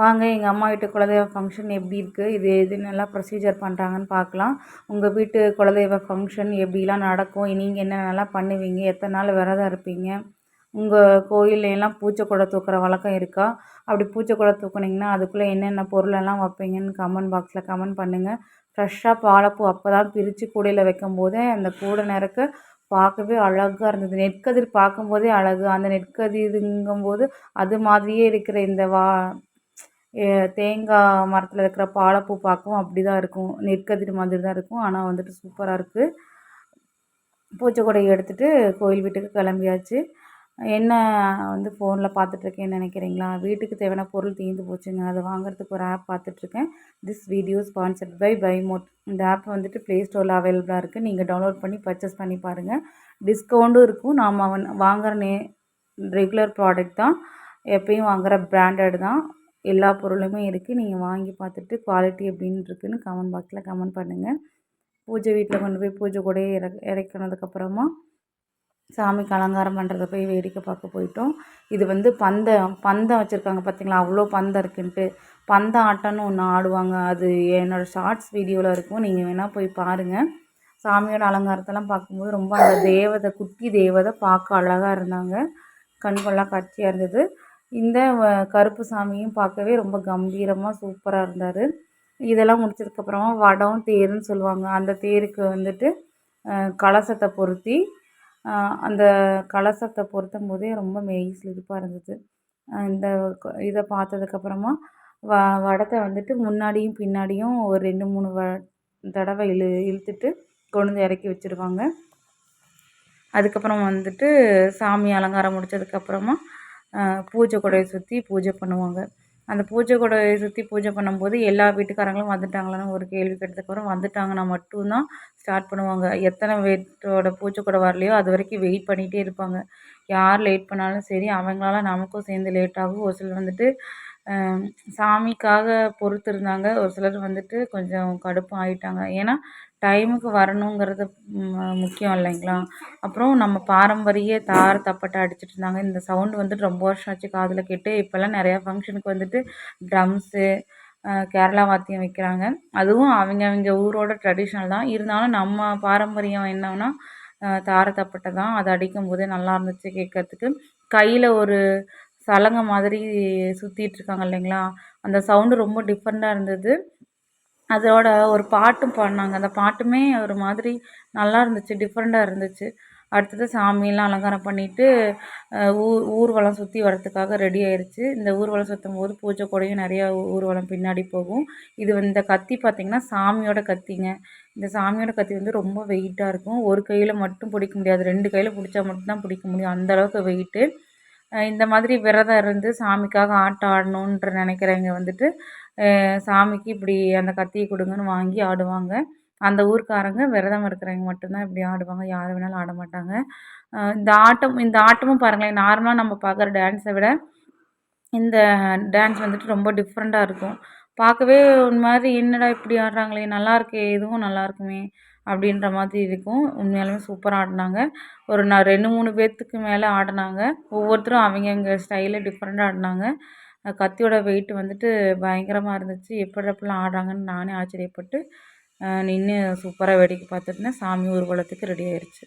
வாங்க எங்கள் அம்மா வீட்டு குலதெய்வ ஃபங்க்ஷன் எப்படி இருக்குது, இது எதுனெல்லாம் ப்ரொசீஜர் பண்ணுறாங்கன்னு பார்க்கலாம். உங்கள் வீட்டு குலதெய்வ ஃபங்க்ஷன் எப்படிலாம் நடக்கும், நீங்கள் என்னென்னலாம் பண்ணுவீங்க, எத்தனை நாள் விரதம் இருப்பீங்க, உங்கள் கோயில்ல எல்லாம் பூஜை குடை தூக்குற வழக்கம் இருக்கா, அப்படி பூஜை குடை தூக்குனீங்கன்னா அதுக்குள்ளே என்னென்ன பொருளெல்லாம் வைப்பீங்கன்னு கமெண்ட் பாக்ஸில் கமெண்ட் பண்ணுங்கள். ஃப்ரெஷ்ஷாக பாலப்பூ அப்போ தான் பிரித்து கூடையில் வைக்கும்போதே அந்த கூடை நிறக்க பார்க்கவே அழகாக இருந்தது. நெற்கதிர் பார்க்கும்போதே அழகு. அந்த நெற்கதிருங்கும்போது அது மாதிரியே இருக்கிற இந்த தேங்காய் மரத்தில் இருக்கிற பாலப்பூ பார்க்கவும் அப்படி தான் இருக்கும். நெற்கதிர் மாதிரி தான் இருக்கும். ஆனால் வந்துட்டு சூப்பராக இருக்குது. பூஜை கொடையை எடுத்துகிட்டு கோயில் வீட்டுக்கு கிளம்பியாச்சு. என்ன வந்து ஃபோனில் பார்த்துட்ருக்கேன்னு நினைக்கிறீங்களா? வீட்டுக்கு தேவையான பொருள் தீர்ந்து போச்சுங்க. அதை வாங்குறதுக்கு ஒரு ஆப் பார்த்துட்ருக்கேன். This video sponsored by Bymot. இந்த ஆப் வந்துட்டு ப்ளே ஸ்டோரில் அவைலபிளாக இருக்குது. நீங்கள் டவுன்லோட் பண்ணி பர்ச்சேஸ் பண்ணி பாருங்கள். டிஸ்கவுண்ட்டும் இருக்கும். நாம் வாங்குகிற ரெகுலர் ப்ராடக்ட் தான், எப்பயும் வாங்குகிற பிராண்டட் தான். எல்லா பொருளுமே இருக்குது. நீங்கள் வாங்கி பார்த்துட்டு குவாலிட்டி எப்படின்னு இருக்குன்னு கமெண்ட் பாக்ஸில் கமெண்ட் பண்ணுங்கள். பூஜை வீட்டில் கொண்டு போய் பூஜை கூடயே இறக்கினதுக்கப்புறமா சாமிக்கு அலங்காரம் பண்ணுறத போய் வேடிக்கை பார்க்க போயிட்டோம். இது வந்து பந்தம் வச்சுருக்காங்க பார்த்தீங்களா, அவ்வளோ பந்தம் இருக்குன்ட்டு. பந்தம் ஆட்டம்னு ஒன்று ஆடுவாங்க. அது என்னோடய ஷார்ட்ஸ் வீடியோவில் இருக்கும், நீங்கள் வேணால் போய் பாருங்கள். சாமியோட அலங்காரத்தெல்லாம் பார்க்கும்போது ரொம்ப அந்த தேவதை, குட்டி தேவதை பார்க்க அழகாக இருந்தாங்க. கண்கொள்ளா காட்சியாக இருந்தது. இந்த கருப்பு சாமியும் பார்க்கவே ரொம்ப கம்பீரமாக சூப்பராக இருந்தார். இதெல்லாம் முடிச்சதுக்கப்புறமா வடம் தேருன்னு சொல்லுவாங்க. அந்த தேருக்கு வந்துட்டு கலசத்தை பொருத்தி, அந்த கலசத்தை பொருத்தும் போதே ரொம்ப மெய் சிலிர்ப்பாக இருந்தது. இந்த இதை பார்த்ததுக்கப்புறமா வடத்தை வந்துட்டு முன்னாடியும் பின்னாடியும் ஒரு 2-3 தடவை இழுத்துட்டு கொண்டு வந்து இறக்கி வச்சுருவாங்க. அதுக்கப்புறம் வந்துட்டு சாமி அலங்காரம் முடித்ததுக்கப்புறமா பூஜை கொடையை சுற்றி பூஜை பண்ணுவாங்க. அந்த பூஜை கொடையை சுற்றி பூஜை பண்ணும்போது எல்லா வீட்டுக்காரங்களும் வந்துட்டாங்களான்னு ஒரு கேள்வி கேட்டதுக்கப்புறம் வந்துட்டாங்கன்னா மட்டும்தான் ஸ்டார்ட் பண்ணுவாங்க. எத்தனை பேர்த்தோட பூஜை கொடை வரலையோ அது வரைக்கும் வெயிட் பண்ணிகிட்டே இருப்பாங்க. யார் லேட் பண்ணாலும் சரி, அவங்களால நமக்கும் சேர்ந்து லேட் ஆகும். ஒரு சிலர் வந்துட்டு சாமிக்காக பொறுத்திருந்தாங்க. ஒரு சிலர் வந்துட்டு கொஞ்சம் கடுப்பும் ஆகிட்டாங்க. ஏன்னா டைமுக்கு வரணுங்கிறது முக்கியம் இல்லைங்களா? அப்புறம் நம்ம பாரம்பரிய தார் தப்பட்டை அடிச்சுட்டு இருந்தாங்க. இந்த சவுண்டு வந்துட்டு ரொம்ப வருஷம் ஆச்சு காதில் கேட்டு. இப்போல்லாம் நிறையா ஃபங்க்ஷனுக்கு வந்துட்டு ட்ரம்ஸு, கேரளா வாத்தியம் வைக்கிறாங்க. அதுவும் அவங்க ஊரோட ட்ரெடிஷ்னல் தான். இருந்தாலும் நம்ம பாரம்பரியம் என்னன்னா தார தப்பட்டை தான். அது அடிக்கும்போதே நல்லா இருந்துச்சு கேட்கறதுக்கு. கையில் ஒரு சலங்கை மாதிரி சுற்றிட்டுருக்காங்க இல்லைங்களா, அந்த சவுண்டு ரொம்ப டிஃப்ரெண்ட்டாக இருந்தது. அதோட ஒரு பாட்டும் பாடினாங்க. அந்த பாட்டுமே ஒரு மாதிரி நல்லா இருந்துச்சு, டிஃப்ரெண்ட்டாக இருந்துச்சு. அடுத்தது சாமியெல்லாம் அலங்காரம் பண்ணிவிட்டு ஊர்வலம் சுற்றி வரத்துக்காக ரெடி ஆயிடுச்சு. இந்த ஊர்வலம் சுற்றும்போது பூஜை கூடையும் நிறையா ஊர்வலம் பின்னாடி போகும். இந்த கத்தி பார்த்திங்கன்னா சாமியோட கத்திங்க. இந்த சாமியோட கத்தி வந்து ரொம்ப வெயிட்டாக இருக்கும். ஒரு கையில் மட்டும் பிடிக்க முடியாது, 2 கையில் பிடிச்சா மட்டும்தான் பிடிக்க முடியும், அந்தளவுக்கு வெயிட்டு. இந்த மாதிரி விரதம் இருந்து சாமிக்காக ஆட்டம் ஆடணுன்ற நினைக்கிறவங்க வந்துட்டு சாமிக்கு இப்படி அந்த கத்தியை கொடுங்கன்னு வாங்கி ஆடுவாங்க. அந்த ஊர்க்காரங்க விரதம் இருக்கிறவங்க மட்டும்தான் இப்படி ஆடுவாங்க, யார் வேணாலும் ஆட மாட்டாங்க. இந்த ஆட்டமும் பாருங்களேன், நார்மலாக நம்ம பார்க்குற டான்ஸை விட இந்த டான்ஸ் வந்துட்டு ரொம்ப டிஃப்ரெண்ட்டாக இருக்கும். பார்க்கவே ஒரு மாதிரி என்னடா இப்படி ஆடுறாங்களே, நல்லா இருக்கே, இதுவும் நல்லா இருக்குமே அப்படின்ற மாதிரி இருக்கும். உண்மையாலுமே சூப்பராக ஆடினாங்க. ஒரு 2-3 பேர்த்துக்கு மேலே ஆடினாங்க. ஒவ்வொருத்தரும் அவங்க ஸ்டைலில் டிஃப்ரெண்ட்டாக ஆடினாங்க. கத்தியோட வெயிட் வந்துட்டு பயங்கரமாக இருந்துச்சு. எப்படிலாம் ஆடுறாங்கன்னு நானே ஆச்சரியப்பட்டு நின்று சூப்பராக வேடிக்கை பார்த்துருந்தேன். சாமி ஊர்வலத்துக்கு ரெடி ஆயிடுச்சு.